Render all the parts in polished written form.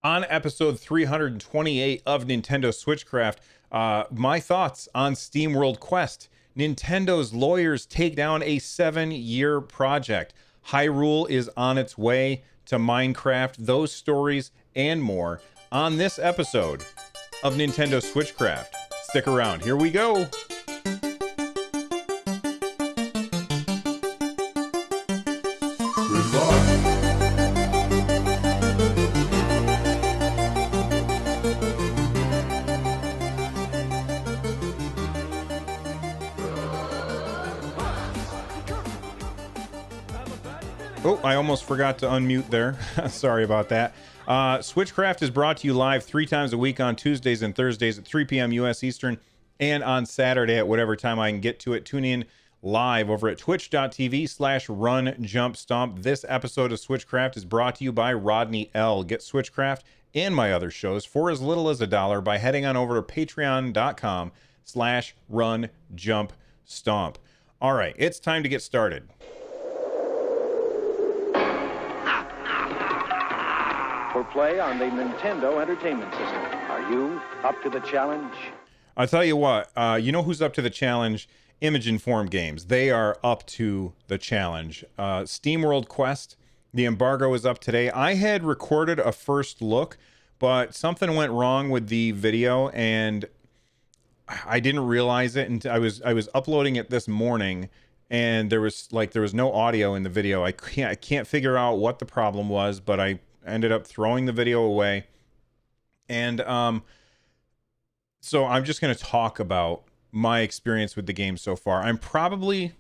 On episode 328 of Nintendo Switchcraft, my thoughts on SteamWorld Quest. Nintendo's lawyers take down a 7-year project. Hyrule is on its way to Minecraft. Those stories and more on this episode of Nintendo Switchcraft. Stick around. Here we go. Oh, I almost forgot to unmute there. Sorry about that. Switchcraft is brought to you live 3 times a week on Tuesdays and Thursdays at 3 p.m. U.S. Eastern, and on Saturday at whatever time I can get to it. Tune in live over at twitch.tv/runjumpstomp. This episode of Switchcraft is brought to you by Rodney L. Get Switchcraft and my other shows for as little as $1 by heading on over to patreon.com/runjumpstomp. All right, it's time to get started. For play on the Nintendo Entertainment System. Are you up to the challenge? I'll tell you what, you know who's up to the challenge? Image Informed Games. They are up to the challenge. SteamWorld Quest, the embargo is up today. I had recorded a first look, but something went wrong with the video and I didn't realize it. And I was uploading it this morning and there was no audio in the video. I can't figure out what the problem was, but I ended up throwing the video away. And so I'm just going to talk about my experience with the game so far. I'm probably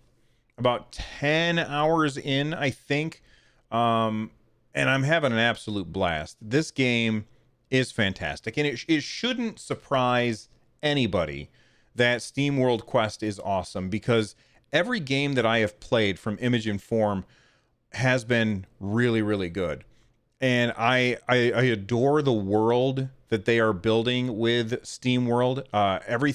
about 10 hours in, I think. And I'm having an absolute blast. This game is fantastic. And it shouldn't surprise anybody that SteamWorld Quest is awesome, because every game that I have played from Image Inform has been really, really good. And I adore the world that they are building with SteamWorld. Every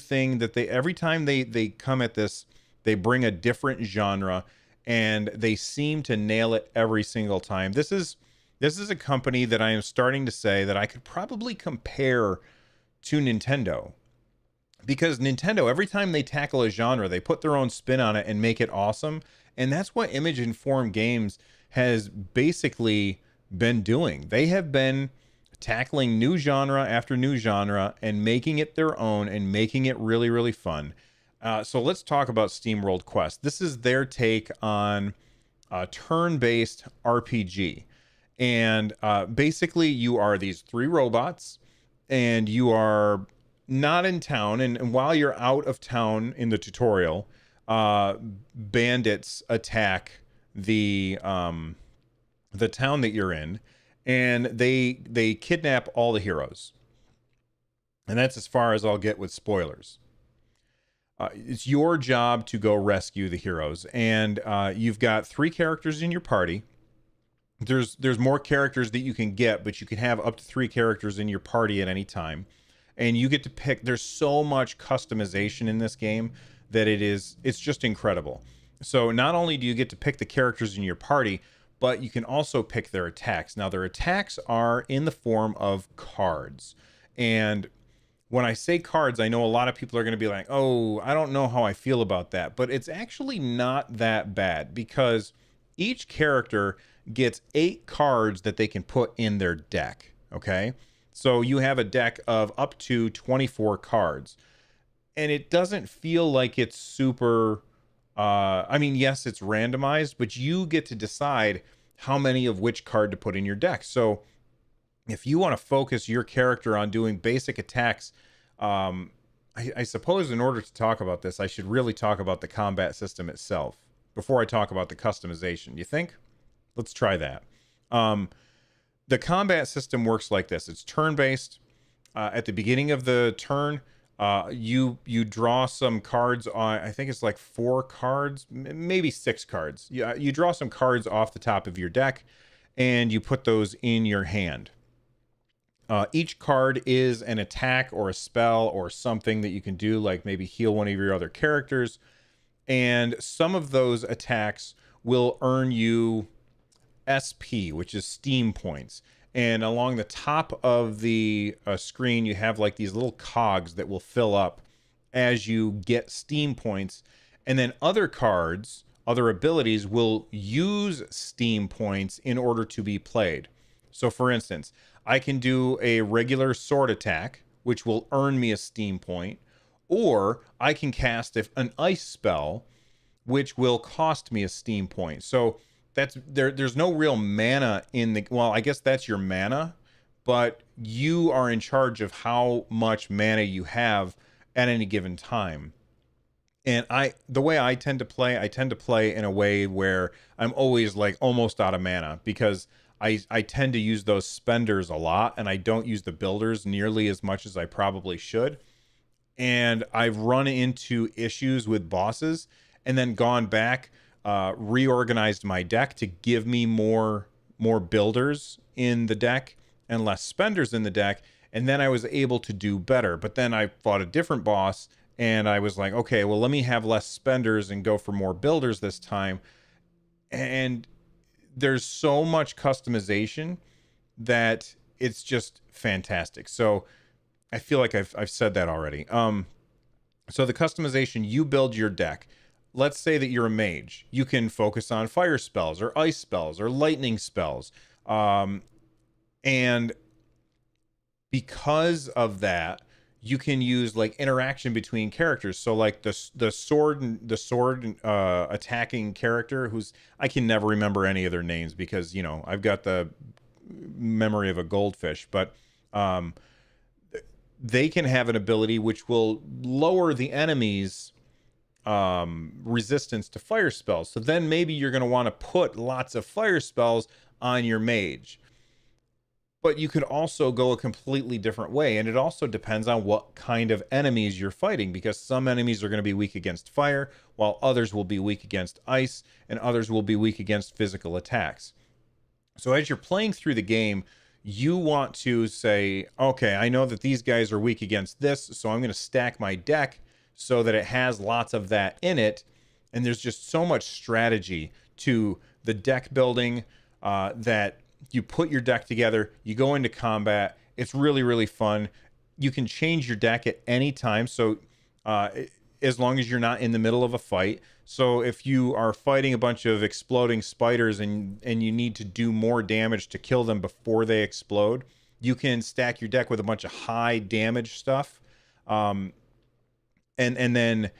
time they come at this, they bring a different genre, and they seem to nail it every single time. This is a company that I am starting to say that I could probably compare to Nintendo, because Nintendo, every time they tackle a genre, they put their own spin on it and make it awesome. And that's what Image Informed Games has basically been doing. They have been tackling new genre after new genre and making it their own and making it really, really fun. So let's talk about SteamWorld Quest. This is their take on a turn-based RPG. And basically you are these 3 robots and you are not in town. And while you're out of town in the tutorial, bandits attack the town that you're in, and they kidnap all the heroes. And that's as far as I'll get with spoilers. It's your job to go rescue the heroes, and you've got 3 characters in your party. There's more characters that you can get, but you can have up to 3 characters in your party at any time, and you get to pick. There's so much customization in this game that it's just incredible. So not only do you get to pick the characters in your party, but you can also pick their attacks. Now, their attacks are in the form of cards. And when I say cards, I know a lot of people are going to be like, oh, I don't know how I feel about that. But it's actually not that bad, because each character gets 8 cards that they can put in their deck. Okay? So you have a deck of up to 24 cards. And it doesn't feel like it's super... I mean, yes, it's randomized, but you get to decide how many of which card to put in your deck. So if you want to focus your character on doing basic attacks, I suppose in order to talk about this, I should really talk about the combat system itself before I talk about the customization. You think? Let's try that. The combat system works like this. It's turn-based. At the beginning of the turn, you draw some cards on, I think it's like 4 cards, maybe 6 cards. You draw some cards off the top of your deck and you put those in your hand. Each card is an attack or a spell or something that you can do, like maybe heal one of your other characters. And some of those attacks will earn you SP, which is Steam points. And along the top of the screen, you have like these little cogs that will fill up as you get Steam points. And then other cards, other abilities will use Steam points in order to be played. So for instance, I can do a regular sword attack, which will earn me a Steam point, or I can cast an ice spell, which will cost me a Steam point. So that's there's no real mana in the, well, I guess that's your mana, but you are in charge of how much mana you have at any given time. And the way I tend to play, I tend to play in a way where I'm always like almost out of mana, because I tend to use those spenders a lot, and I don't use the builders nearly as much as I probably should. And I've run into issues with bosses and then gone back, reorganized my deck to give me more builders in the deck and less spenders in the deck, and then I was able to do better. But then I fought a different boss, and I was like, okay, well, let me have less spenders and go for more builders this time. And there's so much customization that it's just fantastic. So I feel like I've said that already. So the customization, you build your deck. Let's say that you're a mage. You can focus on fire spells or ice spells or lightning spells. And because of that, you can use like interaction between characters. So like the sword attacking character, who's, I can never remember any of their names because, you know, I've got the memory of a goldfish, but they can have an ability which will lower the enemy's resistance to fire spells. So then maybe you're going to want to put lots of fire spells on your mage. But you could also go a completely different way, and it also depends on what kind of enemies you're fighting, because some enemies are going to be weak against fire, while others will be weak against ice, and others will be weak against physical attacks. So as you're playing through the game, you want to say, okay, I know that these guys are weak against this, so I'm going to stack my deck so that it has lots of that in it. And there's just so much strategy to the deck building that you put your deck together, you go into combat. It's really, really fun. You can change your deck at any time. So as long as you're not in the middle of a fight. So if you are fighting a bunch of exploding spiders and you need to do more damage to kill them before they explode, you can stack your deck with a bunch of high damage stuff. And then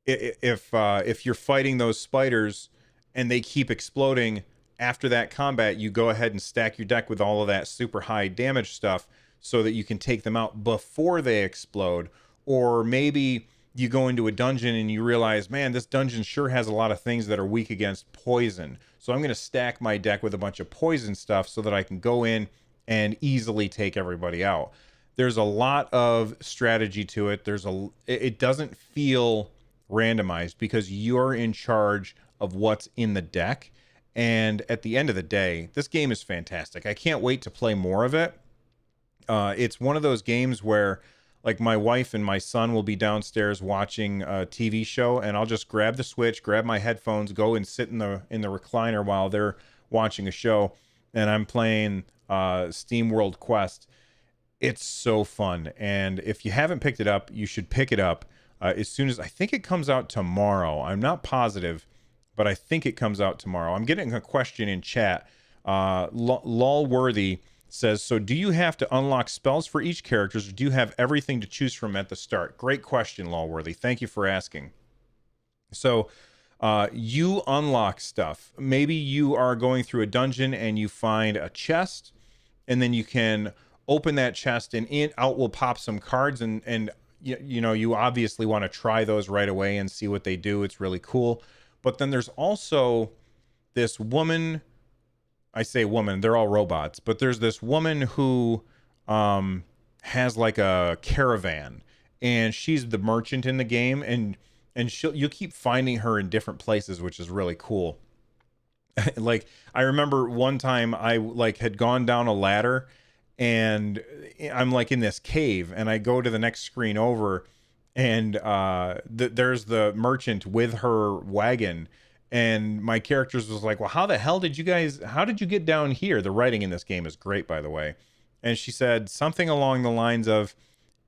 if you're fighting those spiders and they keep exploding after that combat, you go ahead and stack your deck with all of that super high damage stuff so that you can take them out before they explode. Or maybe you go into a dungeon and you realize, man, this dungeon sure has a lot of things that are weak against poison. So I'm going to stack my deck with a bunch of poison stuff so that I can go in and easily take everybody out. There's a lot of strategy to it. It doesn't feel randomized because you're in charge of what's in the deck. And at the end of the day, this game is fantastic. I can't wait to play more of it. It's one of those games where, like, my wife and my son will be downstairs watching a TV show, and I'll just grab the Switch, grab my headphones, go and sit in the recliner while they're watching a show, and I'm playing Steam World Quest. It's so fun, and if you haven't picked it up, you should pick it up as soon as, I think it comes out tomorrow. I'm not positive, but I think it comes out tomorrow. I'm getting a question in chat. Lolworthy says, so do you have to unlock spells for each character, or do you have everything to choose from at the start? Great question, Lolworthy. Thank you for asking. So you unlock stuff. Maybe you are going through a dungeon and you find a chest, and then you can open that chest and out will pop some cards, and you know, you obviously want to try those right away and see what they do. It's really cool. But then there's also this woman, I say woman, they're all robots, but there's this woman who has like a caravan, and she's the merchant in the game, and you'll keep finding her in different places, which is really cool. Like, I remember one time I like had gone down a ladder, and I'm like in this cave, and I go to the next screen over, and there's the merchant with her wagon, And my characters was like, well, how did you get down here? The writing in this game is great, by the way. And she said something along the lines of,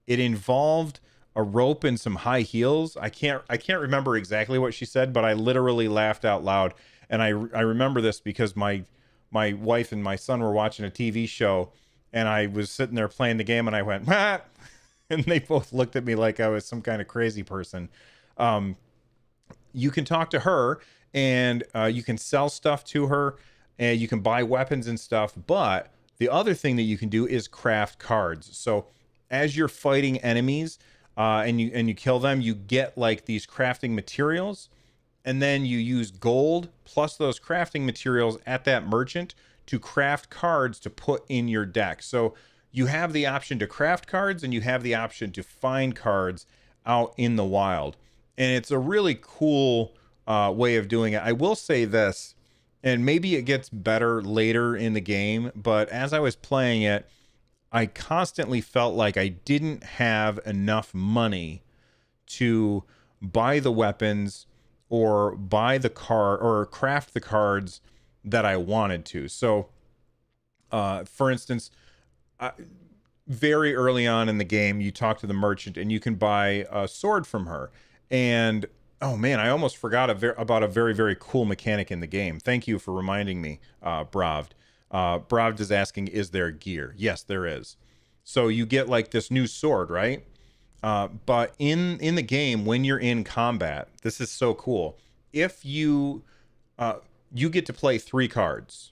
it involved a rope and some high heels. I can't remember exactly what she said, but I literally laughed out loud. And I remember this because my wife and my son were watching a TV show, and I was sitting there playing the game, and I went, ah! And they both looked at me like I was some kind of crazy person. You can talk to her, and you can sell stuff to her, and you can buy weapons and stuff. But the other thing that you can do is craft cards. So as you're fighting enemies, and you kill them, you get like these crafting materials, and then you use gold plus those crafting materials at that merchant to craft cards to put in your deck. So you have the option to craft cards, and you have the option to find cards out in the wild. And it's a really cool way of doing it. I will say this, and maybe it gets better later in the game, but as I was playing it, I constantly felt like I didn't have enough money to buy the weapons or buy the card or craft the cards that I wanted to. So, for instance, very early on in the game, you talk to the merchant and you can buy a sword from her. And oh man, I almost forgot about a very, very cool mechanic in the game. Thank you for reminding me, Bravd. Bravd is asking, is there gear? Yes, there is. So you get like this new sword, right? But in the game, when you're in combat, this is so cool. If you get to play 3 cards,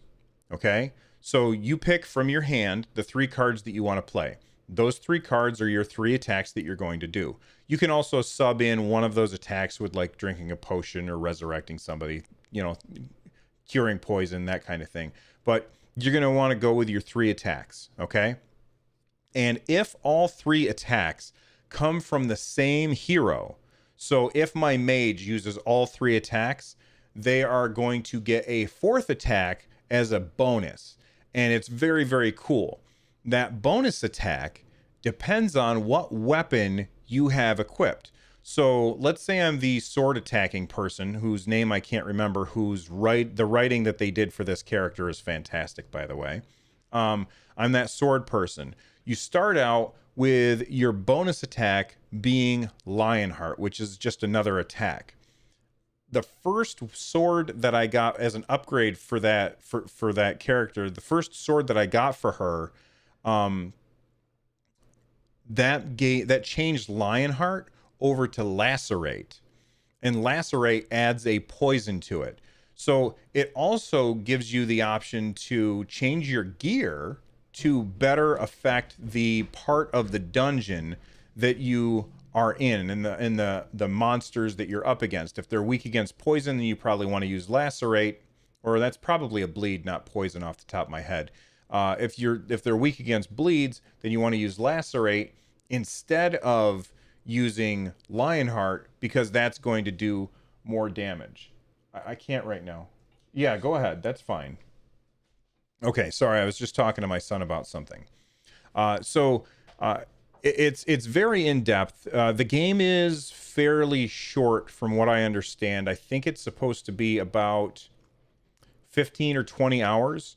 okay? So you pick from your hand the 3 cards that you want to play. Those 3 cards are your 3 attacks that you're going to do. You can also sub in one of those attacks with like drinking a potion or resurrecting somebody, curing poison, that kind of thing. But you're going to want to go with your 3 attacks, okay? And if all 3 attacks come from the same hero, so if my mage uses all 3 attacks, they are going to get a 4th attack as a bonus. And it's very, very cool. That bonus attack depends on what weapon you have equipped. So let's say I'm the sword attacking person whose name I can't remember, the writing that they did for this character is fantastic, by the way. I'm that sword person. You start out with your bonus attack being Lionheart, which is just another attack. The first sword that I got as an upgrade for that character, the first sword that I got for her, that changed Lionheart over to Lacerate, and Lacerate adds a poison to it. So it also gives you the option to change your gear to better affect the part of the dungeon that you are in and the monsters that you're up against. If they're weak against poison, then you probably want to use Lacerate, or that's probably a bleed, not poison off the top of my head. If they're weak against bleeds, then you want to use Lacerate instead of using Lionheart, because that's going to do more damage. I can't right now. Yeah, go ahead. That's fine. Okay, sorry. I was just talking to my son about something. It's very in-depth. The game is fairly short from what I understand. I think it's supposed to be about 15 or 20 hours.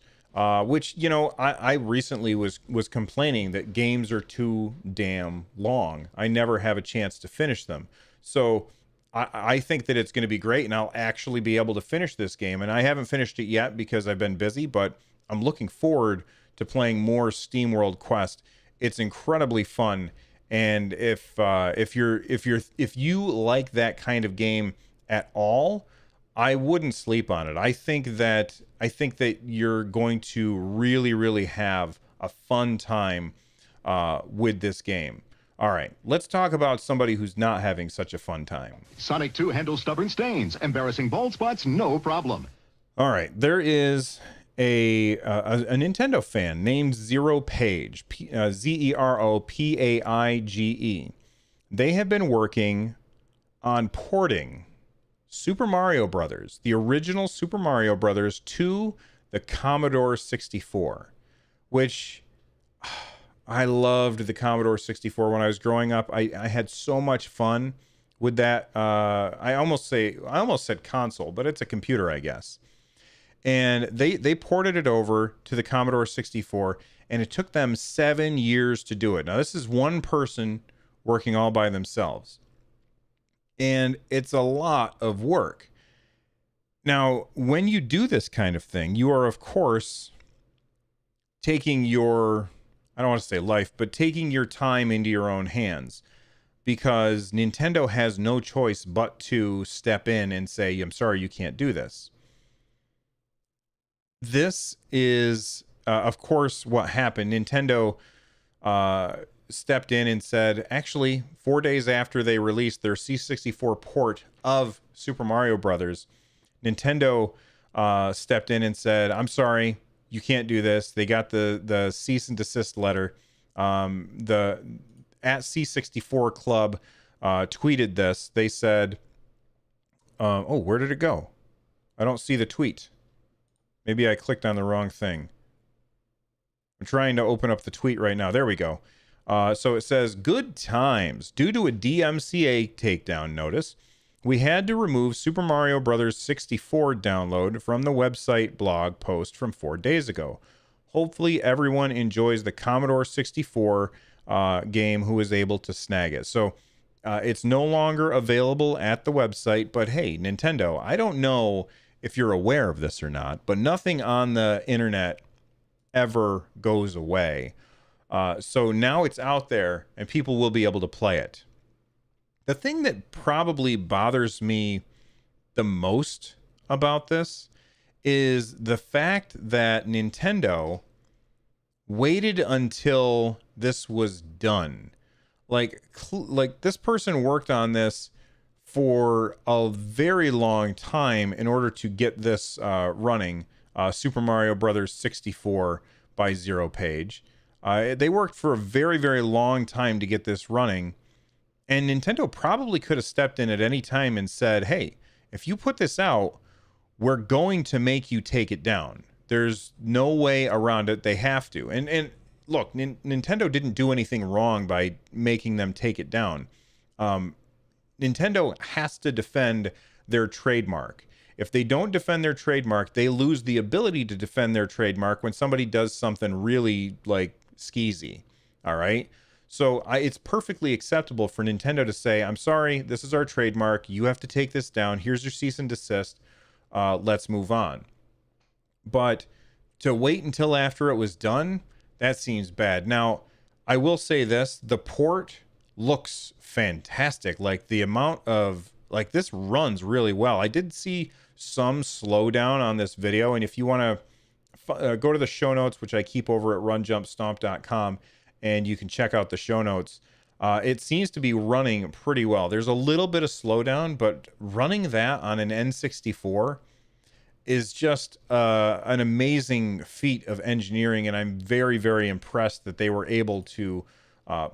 Which, I recently was complaining that games are too damn long. I never have a chance to finish them. So I think that it's going to be great, and I'll actually be able to finish this game. And I haven't finished it yet because I've been busy, but I'm looking forward to playing more SteamWorld Quest. It's incredibly fun. And if you like that kind of game at all, I wouldn't sleep on it. I think that you're going to really, really have a fun time with this game. All right, let's talk about somebody who's not having such a fun time. Sonic 2 handles stubborn stains. Embarrassing bald spots, no problem. All right, there is a Nintendo fan named Zero Page, Zeropaige. They have been working on porting Super Mario Brothers, the original Super Mario Brothers, to the Commodore 64, which I loved the Commodore 64 when I was growing up. I had so much fun with that. I almost said console, but it's a computer, I guess. And they ported it over to the Commodore 64, and it took them 7 years to do it. Now, this is one person working all by themselves, and it's a lot of work. Now, when you do this kind of thing, you are, of course, taking your, I don't want to say life, but taking your time into your own hands, because Nintendo has no choice but to step in and say, I'm sorry, you can't do this. This is, of course, what happened. Nintendo stepped in and said, actually, 4 days after they released their C64 port of Super Mario Brothers, Nintendo stepped in and said, I'm sorry, you can't do this. They got the cease and desist letter. The at C64 Club tweeted this. They said, oh, where did it go? I don't see the tweet. Maybe I clicked on the wrong thing. I'm trying to open up the tweet right now. There we go. So it says, good times. Due to a DMCA takedown notice, we had to remove Super Mario Bros. 64 download from the website blog post from 4 days ago. Hopefully everyone enjoys the Commodore 64 game who is able to snag it. So it's no longer available at the website, but hey, Nintendo, I don't know if you're aware of this or not, but nothing on the internet ever goes away. So now it's out there and people will be able to play it. The thing that probably bothers me the most about this is the fact that Nintendo waited until this was done. Like this person worked on this for a very long time in order to get this running, Super Mario Brothers 64 by Zero Page. They worked for a very, very long time to get this running. And Nintendo probably could have stepped in at any time and said, hey, if you put this out, we're going to make you take it down. There's no way around it. They have to. And look, Nintendo didn't do anything wrong by making them take it down. Nintendo has to defend their trademark. If they don't defend their trademark, they lose the ability to defend their trademark when somebody does something really like skeezy. All right. So it's perfectly acceptable for Nintendo to say, I'm sorry, this is our trademark. You have to take this down. Here's your cease and desist. Let's move on. But to wait until after it was done, that seems bad. Now, I will say this, the port looks fantastic. Like the amount of, like this runs really well. I did see some slowdown on this video. And if you want to go to the show notes, which I keep over at runjumpstomp.com, and you can check out the show notes. It seems to be running pretty well. There's a little bit of slowdown, but running that on an N64 is just an amazing feat of engineering, and I'm very, very impressed that they were able to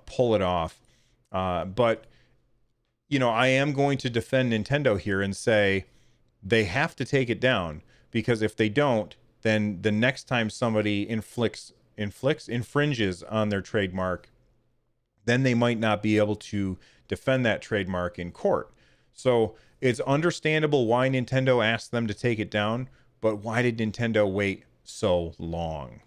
pull it off. But, you know, I am going to defend Nintendo here and say they have to take it down, because if they don't, then the next time somebody infringes on their trademark, then they might not be able to defend that trademark in court. So it's understandable why Nintendo asked them to take it down, but why did Nintendo wait so long?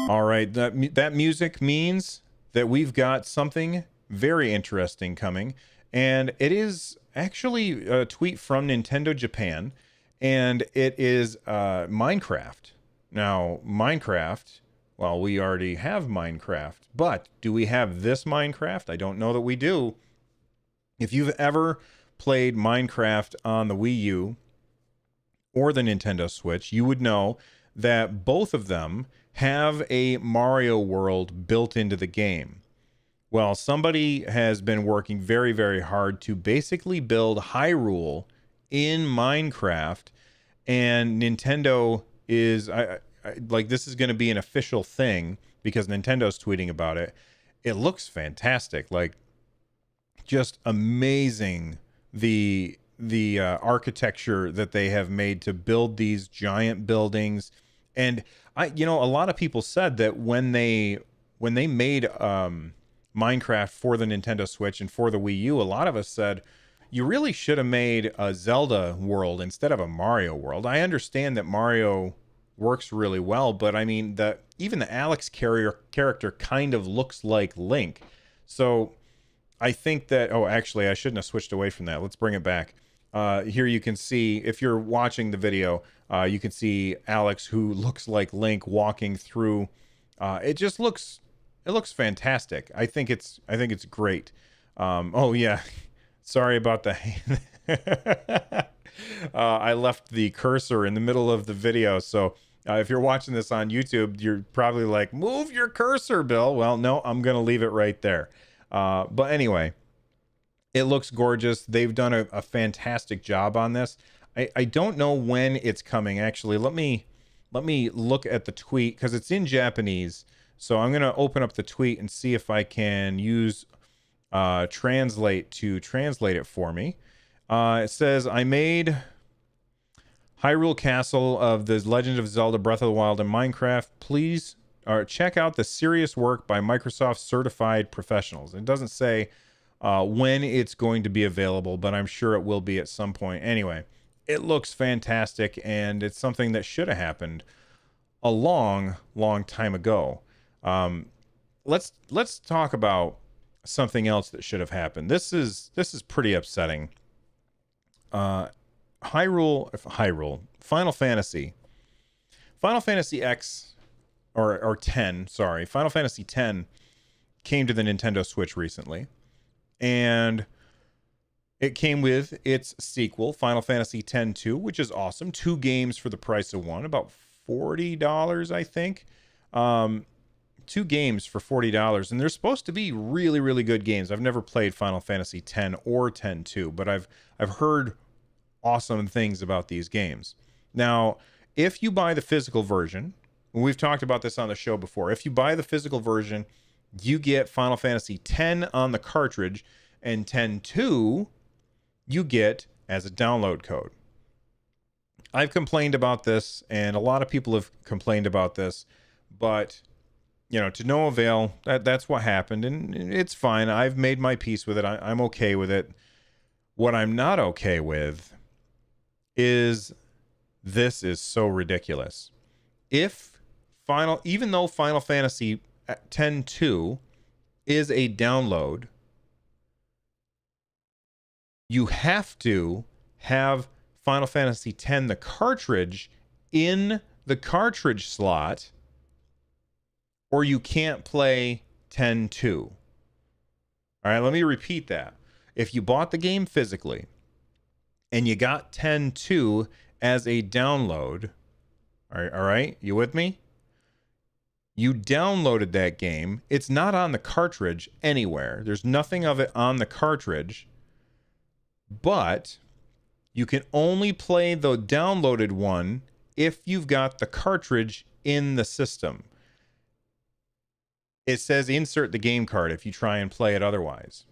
All right, that music means that we've got something very interesting coming, and it is actually a tweet from Nintendo Japan. And it is Minecraft. Now, Minecraft, well, we already have Minecraft, but do we have this Minecraft? I don't know that we do. If you've ever played Minecraft on the Wii U or the Nintendo Switch, you would know that both of them have a Mario world built into the game. Well, somebody has been working very, very hard to basically build Hyrule in Minecraft, and Nintendo is like, this is going to be an official thing because Nintendo's tweeting about it. It looks fantastic, like just amazing, the architecture that they have made to build these giant buildings. And a lot of people said that when they when they made Minecraft for the Nintendo Switch and for the Wii U, a lot of us said, you really should have made a Zelda world instead of a Mario world. I understand that Mario works really well, but I mean, even the Alex character kind of looks like Link. So I think that, oh, actually, I shouldn't have switched away from that. Let's bring it back. Here you can see, if you're watching the video, you can see Alex, who looks like Link, walking through. It looks fantastic. I think it's great. Oh yeah, sorry about the. I left the cursor in the middle of the video, so if you're watching this on YouTube, you're probably like, move your cursor, Bill. Well, no, I'm gonna leave it right there. But anyway, it looks gorgeous. They've done a fantastic job on this. I don't know when it's coming. Actually, let me look at the tweet because it's in Japanese. So I'm gonna open up the tweet and see if I can use translate to translate it for me. It says, I made Hyrule Castle of the Legend of Zelda Breath of the Wild in Minecraft. Please check out the serious work by Microsoft certified professionals. It doesn't say when it's going to be available, but I'm sure it will be at some point. Anyway, it looks fantastic, and it's something that should have happened a long time ago. Let's talk about something else that should have happened. This is pretty upsetting. Hyrule, Final Fantasy X or 10, sorry. Final Fantasy 10 came to the Nintendo Switch recently, and it came with its sequel, Final Fantasy X-2, which is awesome. 2 games for the price of one, about $40, I think. 2 games for $40, and they're supposed to be really, really good games. I've never played Final Fantasy X or X-2, but I've heard awesome things about these games. Now, if you buy the physical version, we've talked about this on the show before. If you buy the physical version, you get Final Fantasy X on the cartridge, and X-2 you get as a download code. I've complained about this, and a lot of people have complained about this, but to no avail. That's what happened, and it's fine. I've made my peace with it. I'm okay with it. What I'm not okay with is this is so ridiculous. Even though Final Fantasy X-2 is a download, you have to have Final Fantasy X, the cartridge, in the cartridge slot, or you can't play X-2. All right, let me repeat that. If you bought the game physically and you got X-2 as a download, all right, you with me? You downloaded that game. It's not on the cartridge anywhere. There's nothing of it on the cartridge, but you can only play the downloaded one if you've got the cartridge in the system. It says insert the game card if you try and play it otherwise.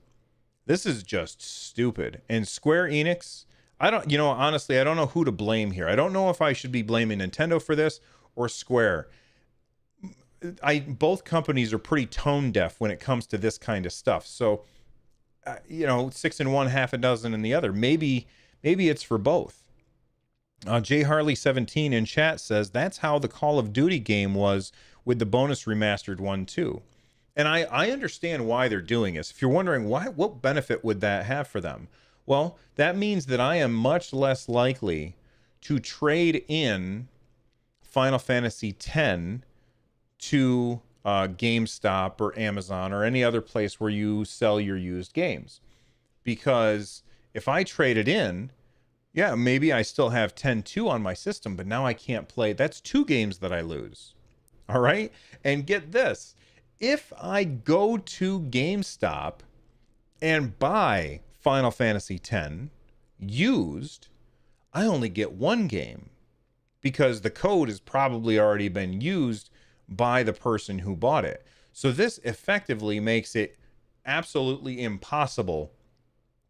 This is just stupid. And Square Enix, honestly, I don't know who to blame here. I don't know if I should be blaming Nintendo for this or Square. Both companies are pretty tone deaf when it comes to this kind of stuff. So, 6 in one, half a dozen in the other. Maybe it's for both. J Harley 17 in chat says that's how the Call of Duty game was with the bonus remastered one too. And I understand why they're doing this. If you're wondering what benefit would that have for them? Well, that means that I am much less likely to trade in Final Fantasy X to GameStop or Amazon or any other place where you sell your used games. Because if I trade it in, yeah, maybe I still have X-2 on my system, but now I can't play. That's 2 games that I lose. All right? And get this. If I go to GameStop and buy Final Fantasy X used, I only get 1 game because the code has probably already been used by the person who bought it. So this effectively makes it absolutely impossible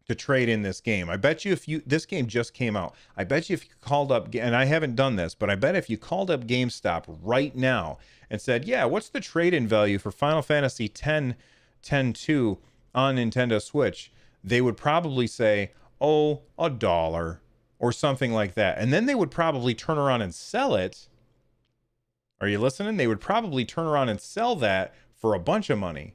to trade in this game. I bet you this game just came out. I bet you if you called up, and I haven't done this, but I bet if you called up GameStop right now and said, yeah, what's the trade-in value for Final Fantasy X-2 on Nintendo Switch? They would probably say, oh, $1 or something like that. And then they would probably turn around and sell it. Are you listening? They would probably turn around and sell that for a bunch of money.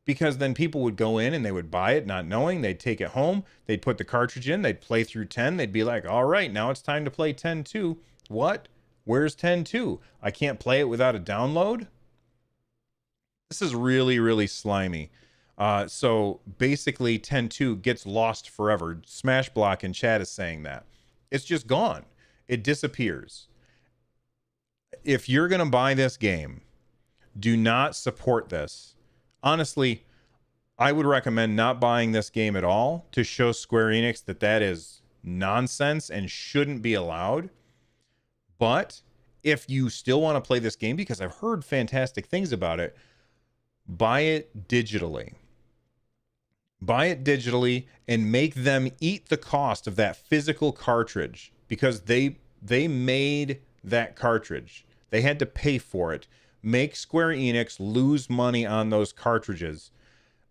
Because then people would go in and they would buy it not knowing. They'd take it home. They'd put the cartridge in. They'd play through 10. They'd be like, all right, now it's time to play 10-2. What? Where's 10-2? I can't play it without a download? This is really, really slimy. So basically 10-2 gets lost forever. Smashblock in chat is saying that. It's just gone. It disappears. If you're going to buy this game, do not support this. Honestly, I would recommend not buying this game at all to show Square Enix that that is nonsense and shouldn't be allowed. But if you still want to play this game, because I've heard fantastic things about it, buy it digitally. Buy it digitally and make them eat the cost of that physical cartridge, because they made that cartridge. They had to pay for it. Make Square Enix lose money on those cartridges.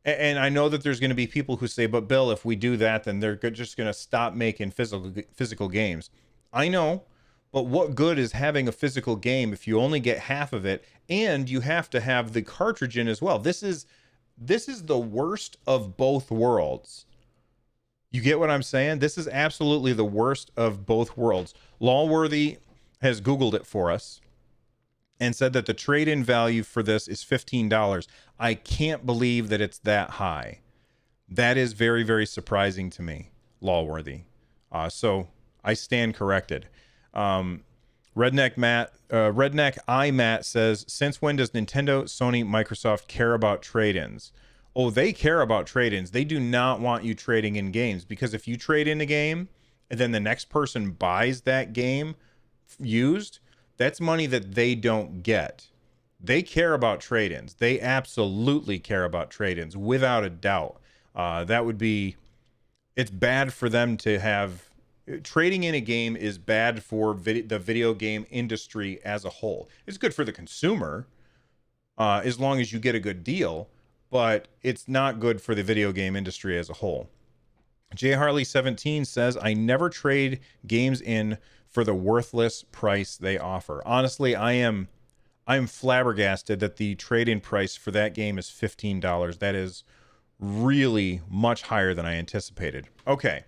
And I know that there's going to be people who say, but Bill, if we do that, then they're just going to stop making physical games. I know, but what good is having a physical game if you only get half of it and you have to have the cartridge in as well? This is the worst of both worlds. You get what I'm saying? This is absolutely the worst of both worlds. Lawworthy has Googled it for us and said that the trade-in value for this is $15. I can't believe that it's that high. That is very, very surprising to me, Lawworthy. So I stand corrected. Redneck iMatt says, since when does Nintendo, Sony, Microsoft care about trade-ins? Oh, they care about trade-ins. They do not want you trading in games, because if you trade in a game and then the next person buys that game used, that's money that they don't get. They care about trade-ins. They absolutely care about trade-ins, without a doubt. It's bad for them to have. Trading in a game is bad for the video game industry as a whole. It's good for the consumer, as long as you get a good deal, but it's not good for the video game industry as a whole. J Harley 17 says, I never trade games in for the worthless price they offer. Honestly, I'm flabbergasted that the trade-in price for that game is $15. That is really much higher than I anticipated. Okay.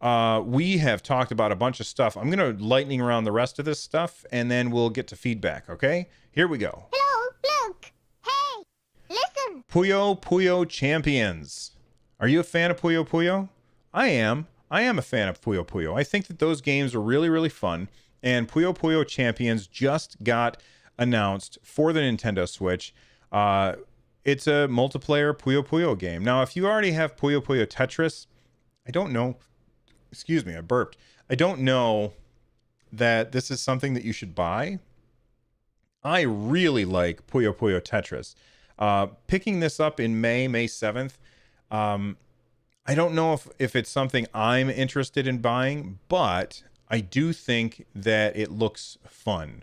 We have talked about a bunch of stuff. I'm going to lightning around the rest of this stuff, and then we'll get to feedback, okay? Here we go. Hello, look. Hey, listen. Puyo Puyo Champions. Are you a fan of Puyo Puyo? I am a fan of Puyo Puyo. I think that those games are really, really fun. And Puyo Puyo Champions just got announced for the Nintendo Switch. It's a multiplayer Puyo Puyo game. Now, if you already have Puyo Puyo Tetris, I don't know. Excuse me, I burped. I don't know that this is something that you should buy. I really like Puyo Puyo Tetris. Picking this up in May 7th, I don't know if it's something I'm interested in buying, but I do think that it looks fun.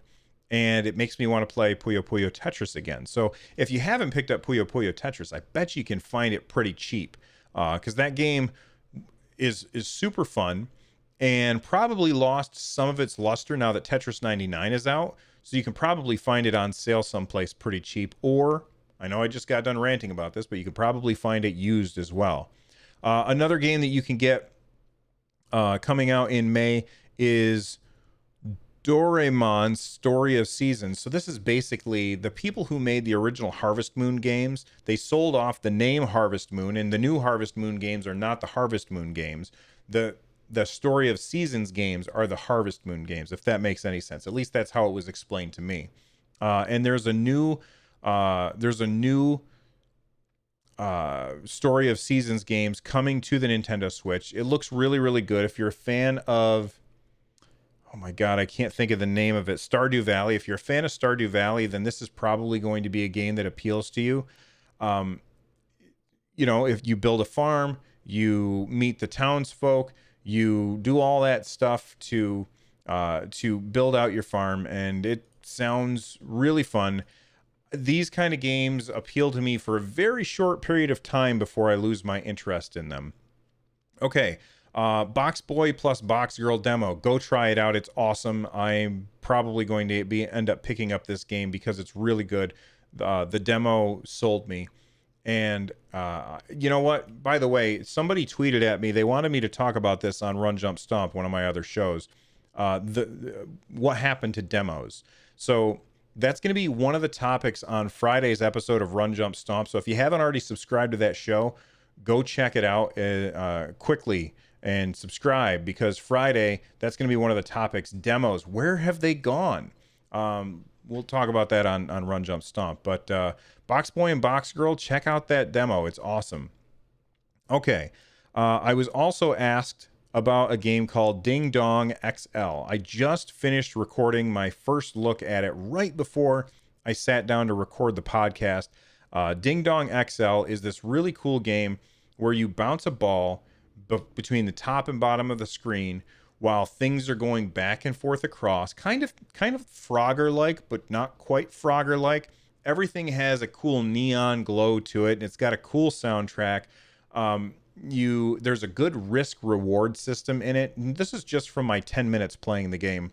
And it makes me want to play Puyo Puyo Tetris again. So if you haven't picked up Puyo Puyo Tetris, I bet you can find it pretty cheap. Because that game is super fun and probably lost some of its luster now that Tetris 99 is out. So you can probably find it on sale someplace pretty cheap. Or, I know I just got done ranting about this, but you could probably find it used as well. Another game that you can get coming out in May is Doraemon's Story of Seasons. So this is basically the people who made the original Harvest Moon games. They sold off the name Harvest Moon, and the new Harvest Moon games are not the Harvest Moon games. The Story of Seasons games are the Harvest Moon games, if that makes any sense. At least that's how it was explained to me. And there's a new Story of Seasons games coming to the Nintendo Switch. It looks really, really good. If you're a fan of, oh my God, I can't think of the name of it, Stardew Valley. If you're a fan of Stardew Valley, then this is probably going to be a game that appeals to you. You know, if you build a farm, you meet the townsfolk, you do all that stuff to build out your farm, and it sounds really fun. These kind of games appeal to me for a very short period of time before I lose my interest in them. Okay, Box Boy plus Box Girl demo. Go try it out. It's awesome. I'm probably going to end up picking up this game because it's really good. The demo sold me. And you know what? By the way, somebody tweeted at me. They wanted me to talk about this on Run Jump Stomp, one of my other shows. What happened to demos? So that's going to be one of the topics on Friday's episode of Run Jump Stomp. So if you haven't already subscribed to that show, go check it out quickly and subscribe, because Friday, that's going to be one of the topics. Demos, where have they gone? We'll talk about that on Run Jump Stomp. But Box Boy and Box Girl, check out that demo. It's awesome. Okay. I was also asked about a game called Ding Dong XL. I just finished recording my first look at it right before I sat down to record the podcast. Ding Dong XL is this really cool game where you bounce a ball between the top and bottom of the screen while things are going back and forth across, kind of Frogger-like, but not quite Frogger-like. Everything has a cool neon glow to it, and it's got a cool soundtrack. There's a good risk reward system in it. And this is just from my 10 minutes playing the game.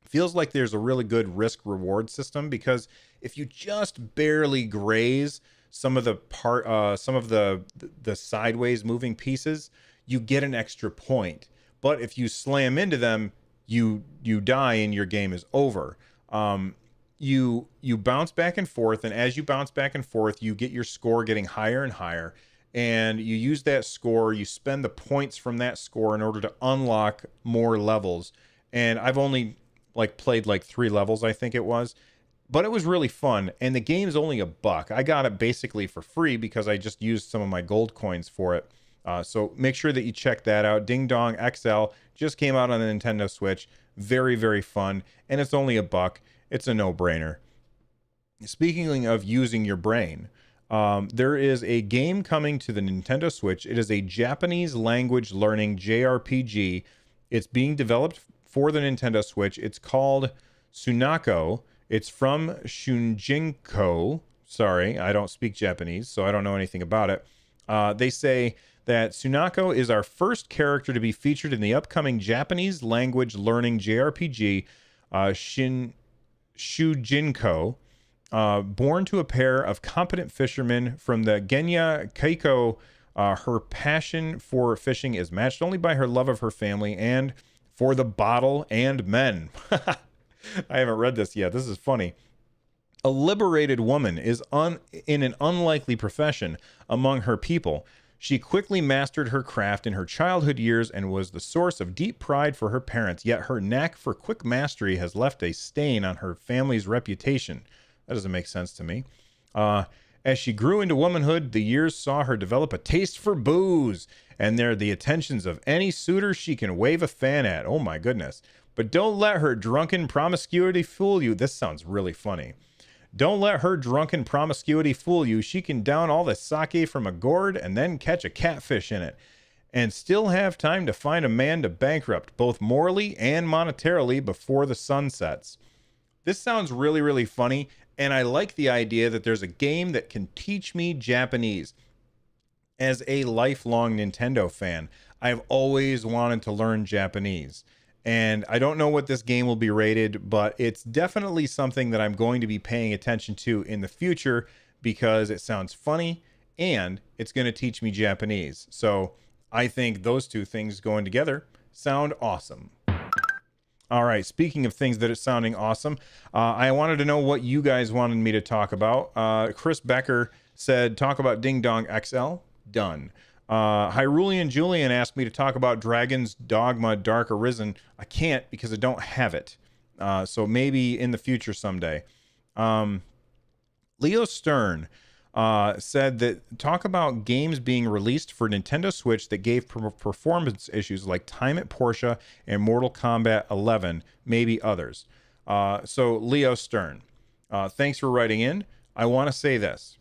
Feels like there's a really good risk reward system, because if you just barely graze some of the sideways moving pieces, you get an extra point. But if you slam into them, you die and your game is over. You bounce back and forth, and as you bounce back and forth, you get your score getting higher and higher. And you use that score, you spend the points from that score in order to unlock more levels. And I've only played 3 levels, I think it was, but it was really fun. And the game's only $1. I got it basically for free because I just used some of my gold coins for it. So make sure that you check that out. Ding Dong XL just came out on the Nintendo Switch. Very, very fun. And it's only $1. It's a no-brainer. Speaking of using your brain, there is a game coming to the Nintendo Switch. It is a Japanese language learning JRPG. It's being developed for the Nintendo Switch. It's called Sunako. It's from Shunjinko. Sorry, I don't speak Japanese, so I don't know anything about it. They say that Sunako is our first character to be featured in the upcoming Japanese language learning JRPG, Shujinko. Born to a pair of competent fishermen from the Genya Keiko, her passion for fishing is matched only by her love of her family and for the bottle and men. I haven't read this yet. This is funny. A liberated woman is in an unlikely profession among her people. She quickly mastered her craft in her childhood years and was the source of deep pride for her parents, yet her knack for quick mastery has left a stain on her family's reputation. That doesn't make sense to me. As she grew into womanhood, the years saw her develop a taste for booze, and they're the attentions of any suitor she can wave a fan at. Oh my goodness. But don't let her drunken promiscuity fool you. This sounds really funny. Don't let her drunken promiscuity fool you. She can down all the sake from a gourd and then catch a catfish in it, and still have time to find a man to bankrupt, both morally and monetarily, before the sun sets. This sounds really, really funny, and I like the idea that there's a game that can teach me Japanese. As a lifelong Nintendo fan, I've always wanted to learn Japanese. And I don't know what this game will be rated, but it's definitely something that I'm going to be paying attention to in the future because it sounds funny and it's going to teach me Japanese. So I think those two things going together sound awesome. All right, speaking of things that are sounding awesome, I wanted to know what you guys wanted me to talk about. Chris Becker said, talk about Ding Dong XL. Done. Hyrulean Julian asked me to talk about Dragon's Dogma Dark Arisen. I can't because I don't have it. So maybe in the future someday. Leo Stern said that talk about games being released for Nintendo Switch that gave performance issues like Time at Porsche and Mortal Kombat 11, maybe others. So Leo Stern, thanks for writing in. I want to say this.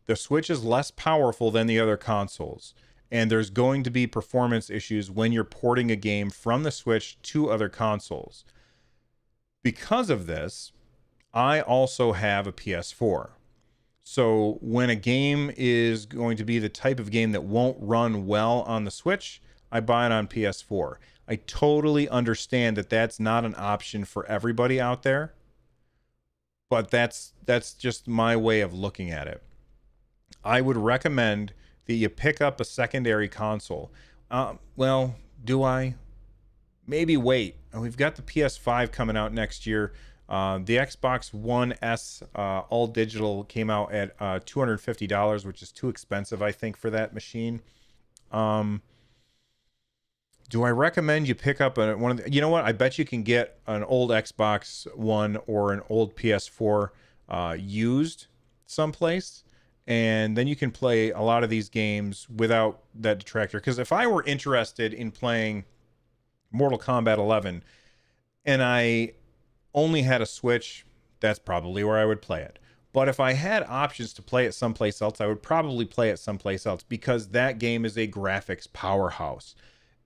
The Switch is less powerful than the other consoles. and there's going to be performance issues when you're porting a game from the Switch to other consoles. Because of this, I also have a PS4. So when a game is going to be the type of game that won't run well on the Switch, I buy it on PS4. I totally understand that that's not an option for everybody out there, but that's just my way of looking at it. I would recommend that you pick up a secondary console. Well, do I? Maybe wait. We've got the PS5 coming out next year. The Xbox One S all digital came out at $250, which is too expensive, I think, for that machine. Do I recommend you pick up one of the, you know what? I bet you can get an old Xbox One or an old PS4 used someplace, and then you can play a lot of these games without that detractor. Because if I were interested in playing Mortal Kombat 11 and I only had a Switch, that's probably where I would play it. But if I had options to play it someplace else, I would probably play it someplace else, because that game is a graphics powerhouse.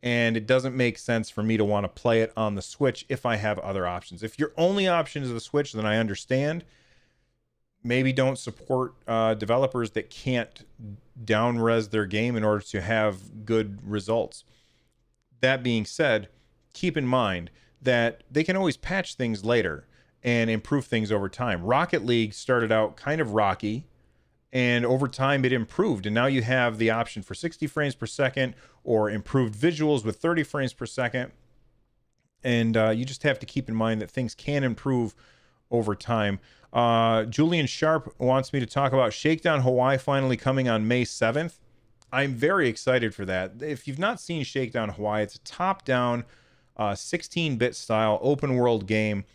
And it doesn't make sense for me to want to play it on the Switch if I have other options. If your only option is the Switch, then I understand. Maybe don't support developers that can't down-res their game in order to have good results. That being said, keep in mind that they can always patch things later and improve things over time. Rocket League started out kind of rocky, and over time it improved, and now you have the option for 60 frames per second or improved visuals with 30 frames per second. And you just have to keep in mind that things can improve over time. Julian Sharp wants me to talk about Shakedown Hawaii finally coming on May 7th. I'm very excited for that. If you've not seen Shakedown Hawaii, it's a top-down 16-bit style open world game,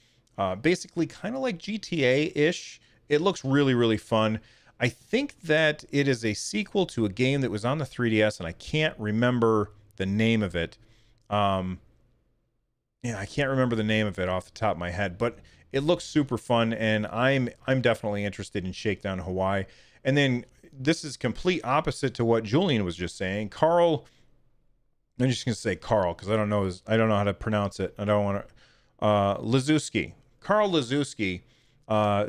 basically kind of like GTA-ish. It looks really, really fun. I think that it is a sequel to a game that was on the 3DS, and I can't remember the name of it. I can't remember the name of it off the top of my head, but it looks super fun, and I'm definitely interested in Shakedown Hawaii. And then this is complete opposite to what Julian was just saying. Carl, I'm just gonna say Carl because I don't know how to pronounce it. I don't want to. Lazuski. Carl Lazuski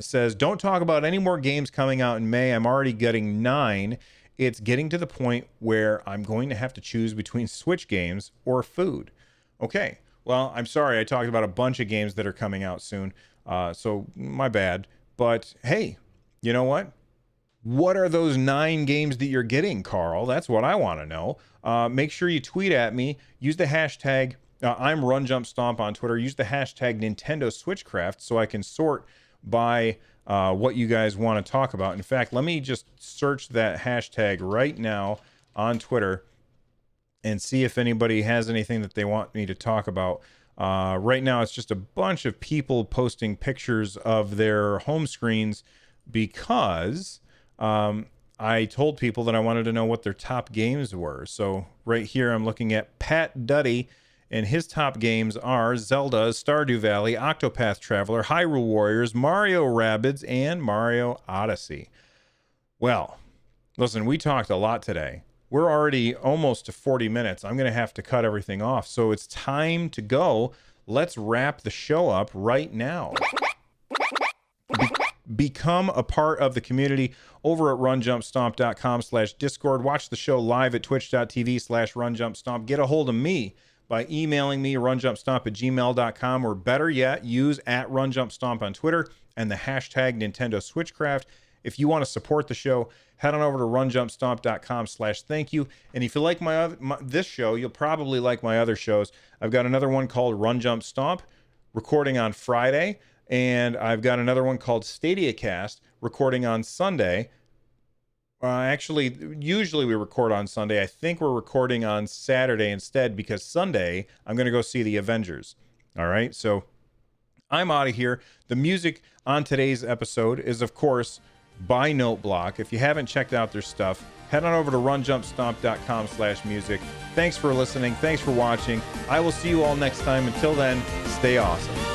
says, don't talk about any more games coming out in May. I'm already getting 9. It's getting to the point where I'm going to have to choose between Switch games or food. Okay, well, I'm sorry. I talked about a bunch of games that are coming out soon, so my bad. But hey, you know what? What are those 9 games that you're getting, Carl? That's what I want to know. Make sure you tweet at me. Use the hashtag, I'm RunJumpStomp on Twitter. Use the hashtag Nintendo Switchcraft so I can sort by what you guys want to talk about. In fact, let me just search that hashtag right now on Twitter and see if anybody has anything that they want me to talk about. Right now, it's just a bunch of people posting pictures of their home screens because I told people that I wanted to know what their top games were. So right here, I'm looking at Pat Duddy, and his top games are Zelda, Stardew Valley, Octopath Traveler, Hyrule Warriors, Mario Rabbids, and Mario Odyssey. Well, listen, we talked a lot today. We're already almost to 40 minutes. I'm going to have to cut everything off. So it's time to go. Let's wrap the show up right now. Become a part of the community over at runjumpstomp.com/Discord. Watch the show live at twitch.tv/runjumpstomp. Get a hold of me by emailing me runjumpstomp@gmail.com, or better yet, use @runjumpstomp on Twitter and the hashtag Nintendo Switchcraft. If you want to support the show, head on over to runjumpstomp.com/thank-you. And if you like this show, you'll probably like my other shows. I've got another one called Run Jump Stomp, recording on Friday. And I've got another one called Stadia Cast, recording on Sunday. Actually, usually we record on Sunday. I think we're recording on Saturday instead, because Sunday I'm going to go see the Avengers. All right, so I'm out of here. The music on today's episode is, of course, by Noteblock. If you haven't checked out their stuff, head on over to runjumpstomp.com/music. Thanks for listening. Thanks for watching. I will see you all next time. Until then, stay awesome.